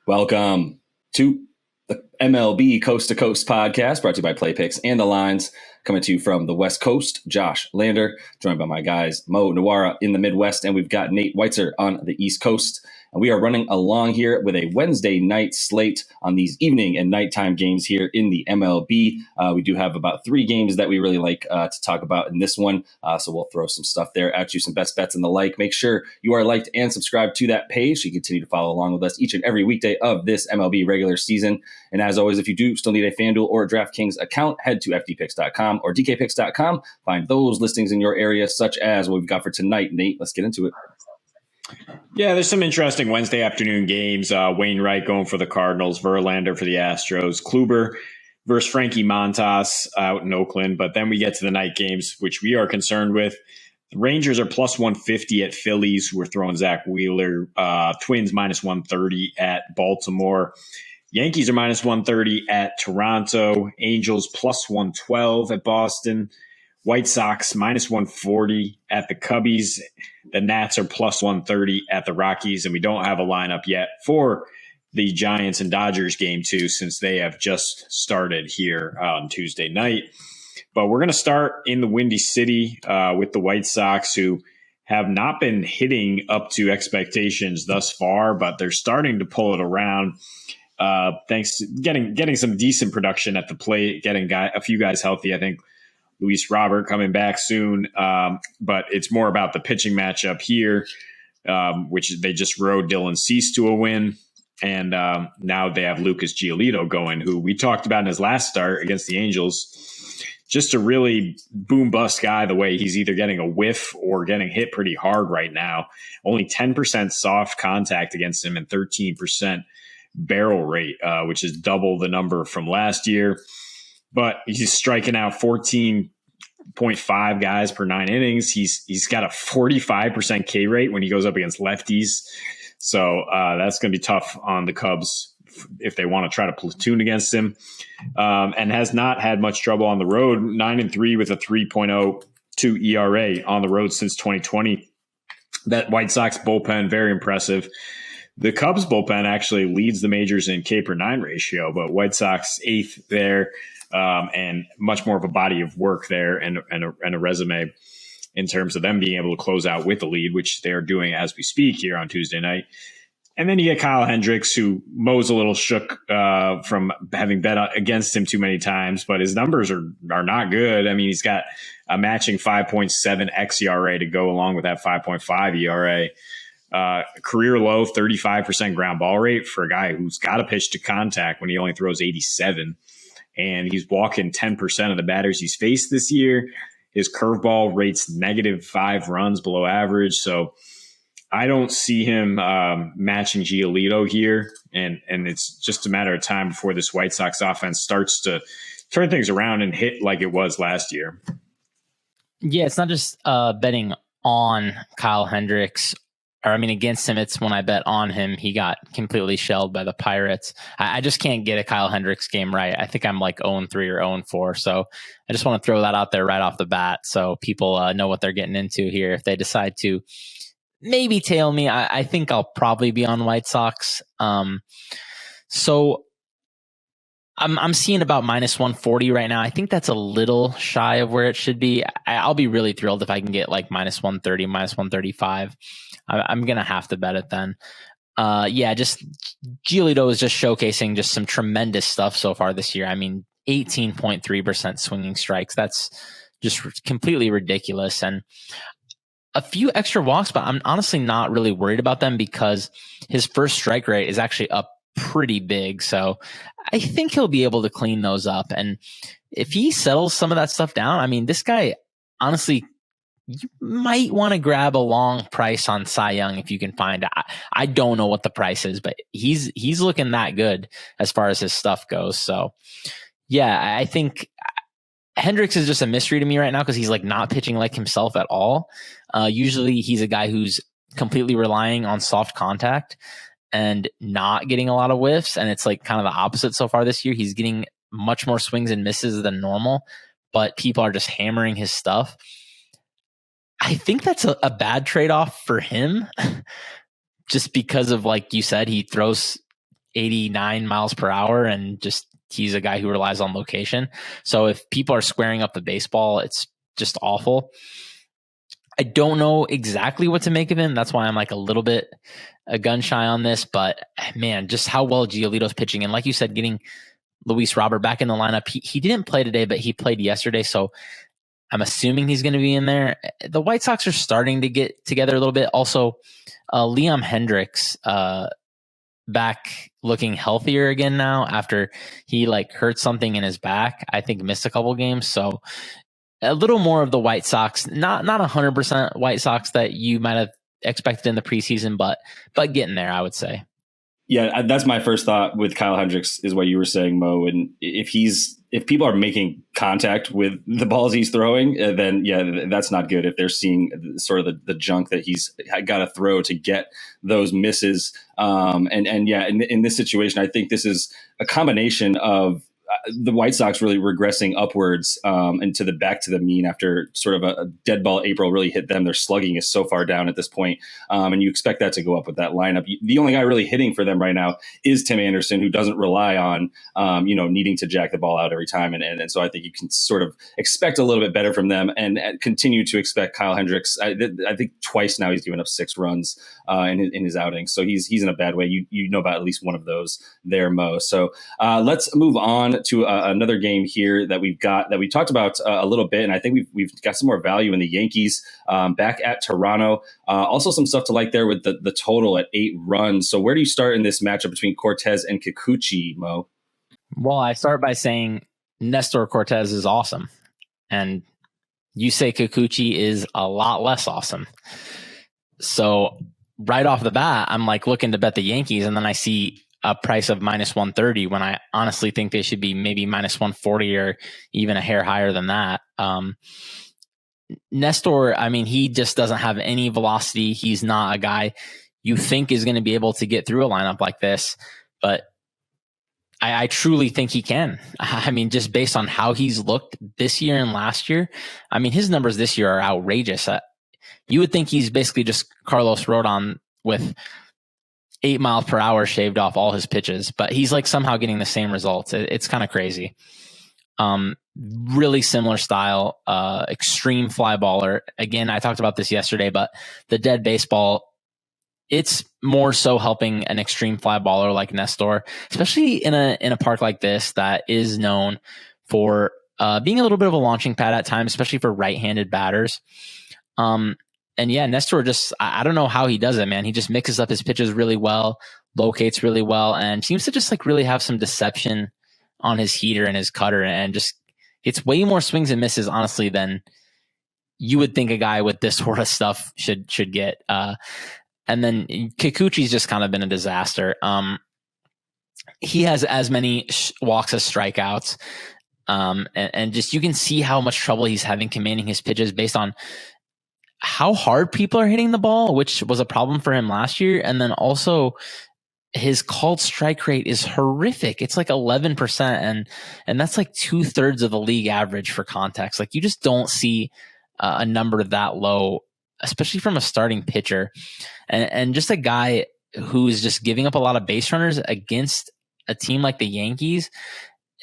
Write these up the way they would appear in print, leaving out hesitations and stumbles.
Welcome to the MLB Coast to Coast podcast, brought to you by Play Picks and the Lines. Coming to you from the West Coast, Josh Lander, joined by my guys Mo Nawara in the Midwest, and we've got Nate Weitzer on the East Coast. And we are running along here with a Wednesday night slate on these evening and nighttime games here in the MLB. We do have about 3 games that we really like to talk about in this one. So we'll throw some stuff there at you, some best bets and the like. Make sure you are liked and subscribed to that page so you continue to follow along with us each and every weekday of this MLB regular season. And as always, if you do still need a FanDuel or a DraftKings account, head to FDPicks.com or DKPicks.com. Find those listings in your area, such as what we've got for tonight. Nate, let's get into it. Yeah, there's some interesting Wednesday afternoon games. Wainwright going for the Cardinals, Verlander for the Astros, Kluber versus Frankie Montas out in Oakland. But then we get to the night games, which we are concerned with. The Rangers are plus 150 at Phillies. We're throwing Zach Wheeler. Twins minus 130 at Baltimore. Yankees are minus 130 at Toronto. Angels plus 112 at Boston. White Sox minus 140 at the Cubbies. The Nats are plus 130 at the Rockies. And we don't have a lineup yet for the Giants and Dodgers game 2 since they have just started here on Tuesday night. But we're going to start in the Windy City with the White Sox, who have not been hitting up to expectations thus far, but they're starting to pull it around. Thanks to getting some decent production at the plate, getting a few guys healthy. I think Luis Robert coming back soon, but it's more about the pitching matchup here, which they just rode Dylan Cease to a win. And now they have Lucas Giolito going, who we talked about in his last start against the Angels. Just a really boom-bust guy, the way he's either getting a whiff or getting hit pretty hard right now. Only 10% soft contact against him and 13% barrel rate, which is double the number from last year. But he's striking out 14.5 guys per 9 innings. He's got a 45% K rate when he goes up against lefties. So that's going to be tough on the Cubs if they want to try to platoon against him. And has not had much trouble on the road. 9-3 with a 3.02 ERA on the road since 2020. That White Sox bullpen, very impressive. The Cubs bullpen actually leads the majors in K per 9 ratio, but White Sox 8th there. And much more of a body of work there and a resume in terms of them being able to close out with the lead, which they're doing as we speak here on Tuesday night. And then you get Kyle Hendricks, who Mo's a little shook from having bet against him too many times, but his numbers are not good. I mean, he's got a matching 5.7 xERA to go along with that 5.5 ERA. Career low 35% ground ball rate for a guy who's got to pitch to contact when he only throws 87. And he's walking 10% of the batters he's faced this year. His curveball rates -5 runs below average. So I don't see him matching Giolito here. And it's just a matter of time before this White Sox offense starts to turn things around and hit like it was last year. Yeah, it's not just betting on Kyle Hendricks. Or, I mean, against him, it's when I bet on him, he got completely shelled by the Pirates. I just can't get a Kyle Hendricks game right. I think I'm like 0-3 or 0-4. So I just want to throw that out there right off the bat so people know what they're getting into here. If they decide to maybe tail me, I think I'll probably be on White Sox. So I'm seeing about -140 right now. I think that's a little shy of where it should be. I'll be really thrilled if I can get like -130, -135. I'm going to have to bet it then. Just Giolito is just showcasing just some tremendous stuff so far this year. I mean, 18.3% swinging strikes. That's just completely ridiculous. And a few extra walks, but I'm honestly not really worried about them because his first strike rate is actually up pretty big. So I think he'll be able to clean those up. And if he settles some of that stuff down, I mean, this guy, honestly, you might want to grab a long price on Cy Young if you can find it. I don't know what the price is, but he's looking that good as far as his stuff goes. So yeah, I think Hendricks is just a mystery to me right now because he's like not pitching like himself at all. Usually he's a guy who's completely relying on soft contact and not getting a lot of whiffs. And it's like kind of the opposite so far this year. He's getting much more swings and misses than normal, but people are just hammering his stuff. I think that's a bad trade-off for him just because of, like you said, he throws 89 miles per hour, and just he's a guy who relies on location. So if people are squaring up the baseball, it's just awful. I don't know exactly what to make of him. That's why I'm like a little bit gun shy on this. But man, just how well Giolito's pitching, and like you said, getting Luis Robert back in the lineup. He didn't play today, but he played yesterday, so I'm assuming he's going to be in there. The White Sox are starting to get together a little bit. Also, Liam Hendricks back looking healthier again now after he like hurt something in his back. I think missed a couple games. So a little more of the White Sox, not 100% White Sox that you might have expected in the preseason, but getting there, I would say. Yeah, that's my first thought with Kyle Hendricks is what you were saying, Mo. And if people are making contact with the balls he's throwing, then yeah, that's not good. If they're seeing sort of the junk that he's got to throw to get those misses, and yeah, in this situation, I think this is a combination of the White Sox really regressing upwards and back to the mean after sort of a dead ball April really hit them. Their slugging is so far down at this point, and you expect that to go up with that lineup. The only guy really hitting for them right now is Tim Anderson, who doesn't rely on needing to jack the ball out every time, and so I think you can sort of expect a little bit better from them and continue to expect Kyle Hendricks. I think twice now he's given up 6 runs in his outing, so he's in a bad way. You know about at least one of those there, Mo. So let's move on to another game here that we talked about a little bit, and I think we've got some more value in the Yankees back at Toronto. Also, some stuff to like there with the total at 8 runs. So, where do you start in this matchup between Cortez and Kikuchi, Mo? Well, I start by saying Nestor Cortez is awesome, and you say Kikuchi is a lot less awesome. So, right off the bat, I'm like looking to bet the Yankees, and then I see a price of minus 130 when I honestly think they should be maybe minus 140 or even a hair higher than that. Nestor, I mean, he just doesn't have any velocity. He's not a guy you think is going to be able to get through a lineup like this, but I truly think he can. I mean, just based on how he's looked this year and last year, I mean, his numbers this year are outrageous. You would think he's basically just Carlos Rodon with 8 miles per hour shaved off all his pitches, but he's like somehow getting the same results. It's kind of crazy. Really similar style, extreme fly baller. Again, I talked about this yesterday, but the dead baseball, it's more so helping an extreme fly baller like Nestor, especially in a park like this that is known for being a little bit of a launching pad at times, especially for right-handed batters. And yeah, Nestor just, I don't know how he does it, man. He just mixes up his pitches really well, locates really well, and seems to just like really have some deception on his heater and his cutter, and just it's way more swings and misses, honestly, than you would think a guy with this sort of stuff should get. And then Kikuchi's just kind of been a disaster. He has as many walks as strikeouts, and just you can see how much trouble he's having commanding his pitches based on how hard people are hitting the ball, which was a problem for him last year. And then also his called strike rate is horrific. It's like 11%. And that's like 2/3 of the league average for context. Like you just don't see a number that low, especially from a starting pitcher and just a guy who's just giving up a lot of base runners against a team like the Yankees.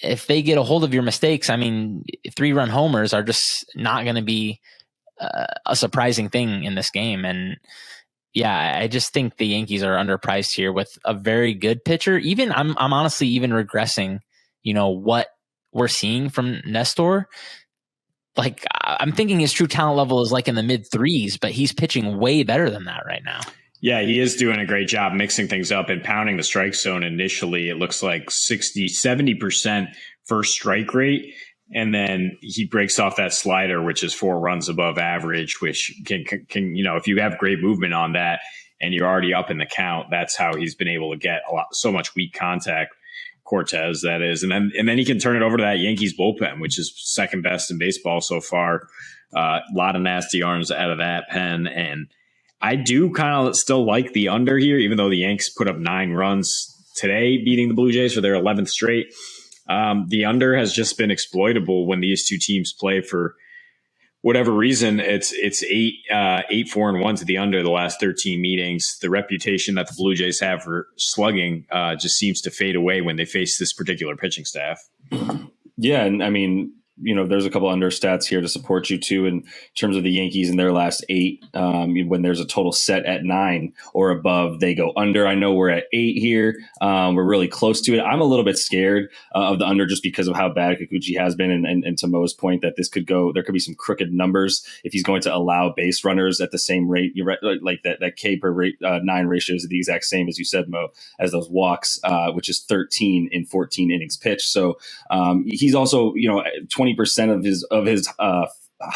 If they get a hold of your mistakes, I mean, 3-run homers are just not going to be a surprising thing in this game. And yeah, I just think the Yankees are underpriced here with a very good pitcher. Even I'm honestly even regressing, what we're seeing from Nestor. Like I'm thinking his true talent level is like in the mid 3s, but he's pitching way better than that right now. Yeah, he is doing a great job mixing things up and pounding the strike zone. Initially, it looks like 70% first strike rate. And then he breaks off that slider, which is 4 runs above average, which can if you have great movement on that and you're already up in the count, that's how he's been able to get so much weak contact. Cortez, that is, and then he can turn it over to that Yankees bullpen, which is second best in baseball so far. A lot of nasty arms out of that pen, and I do kind of still like the under here, even though the Yanks put up 9 runs today, beating the Blue Jays for their 11th straight. The under has just been exploitable when these two teams play for whatever reason, it's 8-4-1 to the under the last 13 meetings. The reputation that the Blue Jays have for slugging just seems to fade away when they face this particular pitching staff. Yeah, and I mean, there's a couple under stats here to support you too in terms of the Yankees in their last 8. When there's a total set at 9 or above, they go under. I know we're at 8 here. We're really close to it. I'm a little bit scared of the under just because of how bad Kikuchi has been, and to Mo's point that there could be some crooked numbers if he's going to allow base runners at the same rate. You're right, like that K per 9 ratio is the exact same as you said, Mo, as those walks, which is 13 in 14 innings pitched. So he's also 20% of his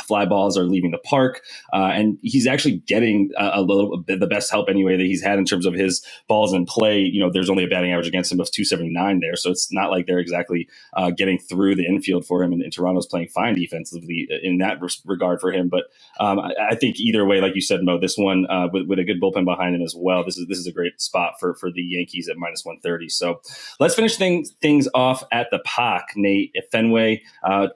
fly balls are leaving the park, and he's actually getting a little bit the best help anyway that he's had in terms of his balls in play. There's only a batting average against him of 279 there, so it's not like they're exactly getting through the infield for him. And Toronto's playing fine defensively in that regard for him. But I think either way, like you said, Mo, this one with a good bullpen behind him as well, this is a great spot for the Yankees at -130. So let's finish things off at the PAC, Nate, at Fenway.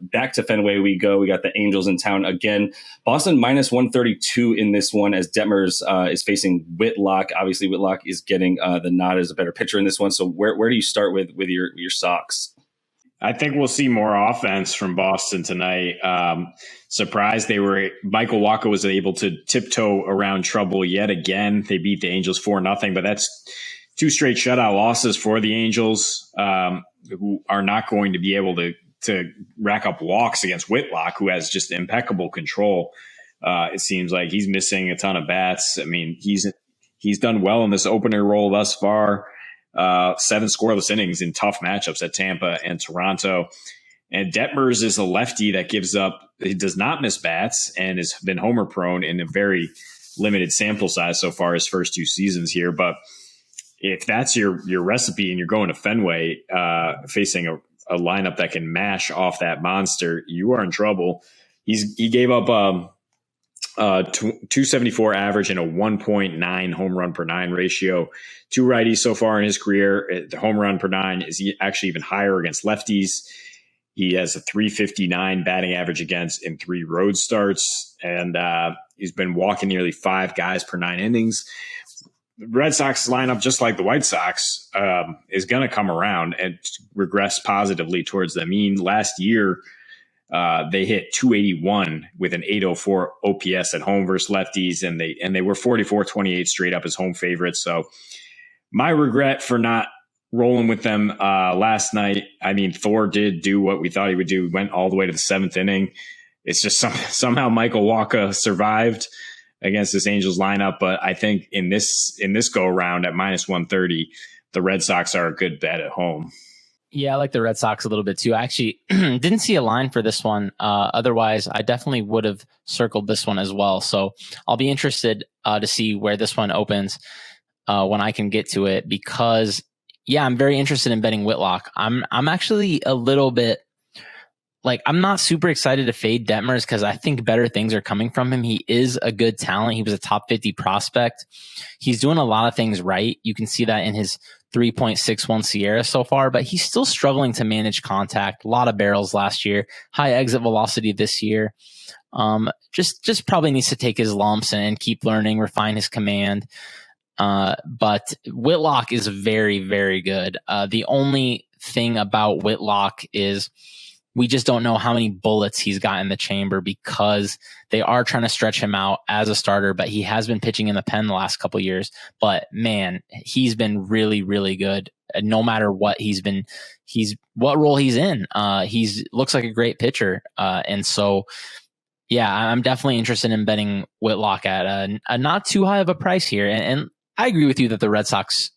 Back to Fenway we go. We got the Angels in town again. Boston -132 in this one as Detmers is facing Whitlock. Obviously, Whitlock is getting the nod as a better pitcher in this one. So where do you start with your Sox? I think we'll see more offense from Boston tonight. Surprised Michael Wacha was able to tiptoe around trouble yet again. They beat the Angels 4-0, but that's 2 straight shutout losses for the Angels, who are not going to be able to rack up walks against Whitlock, who has just impeccable control. It seems like he's missing a ton of bats. I mean, he's done well in this opener role thus far. 7 scoreless innings in tough matchups at Tampa and Toronto. And Detmers is a lefty that he does not miss bats and has been homer prone in a very limited sample size so far his first 2 seasons here. But if that's your recipe and you're going to Fenway facing a lineup that can mash off that monster, you are in trouble. He gave up 274 average and a 1.9 home run per 9 ratio. 2 righties so far in his career. The home run per 9 is actually even higher against lefties. He has a 359 batting average against in 3 road starts, and he's been walking nearly 5 guys per 9 innings. The Red Sox lineup, just like the White Sox, is going to come around and regress positively towards the mean. Last year, they hit 281 with an 804 OPS at home versus lefties, and they were 44-28 straight up as home favorites. So my regret for not rolling with them last night. I mean, Thor did do what we thought he would do. Went all the way to the 7th inning. It's just somehow Michael Wacha survived against this Angels lineup. But I think in this go around at -130, the Red Sox are a good bet at home. Yeah, I like the Red Sox a little bit too. I actually didn't see a line for this one. Otherwise, I definitely would have circled this one as well. So I'll be interested to see where this one opens when I can get to it, because I'm very interested in betting Whitlock. I'm actually a little bit I'm not super excited to fade Detmers because I think better things are coming from him. He is a good talent. He was a top 50 prospect. He's doing a lot of things right. You can see that in his 3.61 Sierra so far, but he's still struggling to manage contact. A lot of barrels last year, high exit velocity this year. Just probably needs to take his lumps and keep learning, refine his command. But Whitlock is very, very good. The only thing about Whitlock is we just don't know how many bullets he's got in the chamber, because they are trying to stretch him out as a starter, but he has been pitching in the pen the last couple of years. But man, he's been really, really good. No matter what what role he's in, he's looks like a great pitcher. And so, I'm definitely interested in betting Whitlock at a not too high of a price here. And I agree with you that the Red Sox,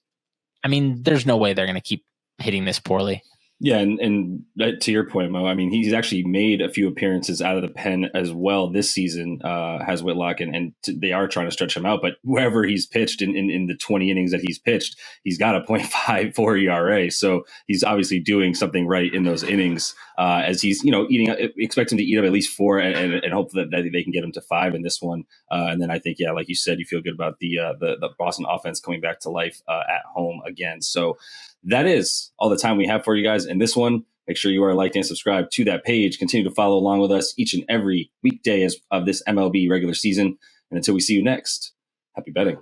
there's no way they're going to keep hitting this poorly. Yeah, and to your point, Mo, he's actually made a few appearances out of the pen as well this season, has Whitlock, and they are trying to stretch him out. But wherever he's pitched in the 20 innings that he's pitched, he's got a .54 ERA. So he's obviously doing something right in those innings as he's, expect him to eat up at least 4 and hope that they can get him to 5 in this one. And then I think, like you said, you feel good about the Boston offense coming back to life at home again. So that is all the time we have for you guys in this one. Make sure you are liked and subscribed to that page. Continue to follow along with us each and every weekday of this MLB regular season. And until we see you next, happy betting.